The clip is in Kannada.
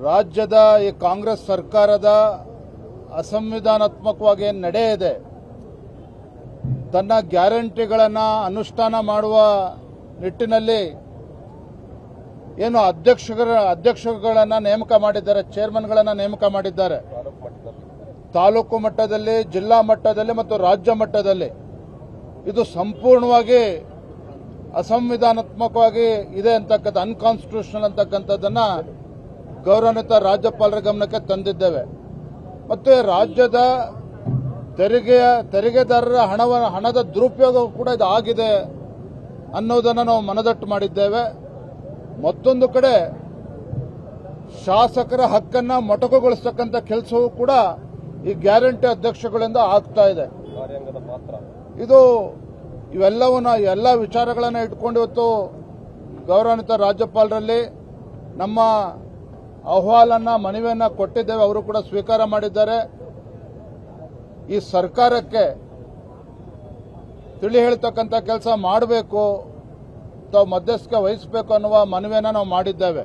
ರಾಜ್ಯದ ಈ ಕಾಂಗ್ರೆಸ್ ಸರ್ಕಾರದ ಅಸಂವಿಧಾನಾತ್ಮಕವಾಗಿ ನಡೆ ಇದೆ. ತನ್ನ ಗ್ಯಾರಂಟಿಗಳನ್ನು ಅನುಷ್ಠಾನ ಮಾಡುವ ನಿಟ್ಟಿನಲ್ಲಿ ಏನು ಅಧ್ಯಕ್ಷರುಗಳನ್ನು ನೇಮಕ ಮಾಡಿದ್ದಾರೆ, ಚೇರ್ಮನ್ಗಳನ್ನು ನೇಮಕ ಮಾಡಿದ್ದಾರೆ. ತಾಲೂಕು ಮಟ್ಟದಲ್ಲಿ, ಜಿಲ್ಲಾ ಮಟ್ಟದಲ್ಲಿ ಮತ್ತು ರಾಜ್ಯ ಮಟ್ಟದಲ್ಲಿ ಇದು ಸಂಪೂರ್ಣವಾಗಿ ಅಸಂವಿಧಾನಾತ್ಮಕವಾಗಿ ಇದೆ ಅಂತಕ್ಕಂಥ ಅನ್ಕಾನ್ಸ್ಟಿಟ್ಯೂಷನಲ್ ಅಂತಕ್ಕಂಥದ್ದನ್ನ ಗೌರವಾನ್ವಿತ ರಾಜ್ಯಪಾಲರ ಗಮನಕ್ಕೆ ತಂದಿದ್ದೇವೆ. ಮತ್ತು ರಾಜ್ಯದ ತೆರಿಗೆದಾರರ ಹಣದ ದುರುಪಯೋಗ ಕೂಡ ಇದು ಆಗಿದೆ ಅನ್ನೋದನ್ನು ನಾವು ಮನದಟ್ಟು ಮಾಡಿದ್ದೇವೆ. ಮತ್ತೊಂದು ಕಡೆ ಶಾಸಕರ ಹಕ್ಕನ್ನು ಮೊಟಕುಗೊಳಿಸತಕ್ಕಂಥ ಕೆಲಸವೂ ಕೂಡ ಈ ಗ್ಯಾರಂಟಿ ಅಧ್ಯಕ್ಷಗಳಿಂದ ಆಗ್ತಾ ಇದೆ. ಇದು ಎಲ್ಲ ವಿಚಾರಗಳನ್ನು ಇಟ್ಕೊಂಡು ಇವತ್ತು ಗೌರವಾನ್ವಿತ ರಾಜ್ಯಪಾಲರಲ್ಲಿ ನಮ್ಮ ಅಹವಾಲನ್ನ ಮನವಿಯನ್ನ ಕೊಟ್ಟಿದ್ದೇವೆ. ಅವರು ಕೂಡ ಸ್ವೀಕಾರ ಮಾಡಿದ್ದಾರೆ. ಈ ಸರ್ಕಾರಕ್ಕೆ ತಿಳಿ ಹೇಳ್ತಕ್ಕಂಥ ಕೆಲಸ ಮಾಡಬೇಕು, ತಾವು ಮಧ್ಯಸ್ಥಿಕೆ ವಹಿಸಬೇಕು ಅನ್ನುವ ಮನವಿಯನ್ನ ನಾವು ಮಾಡಿದ್ದೇವೆ.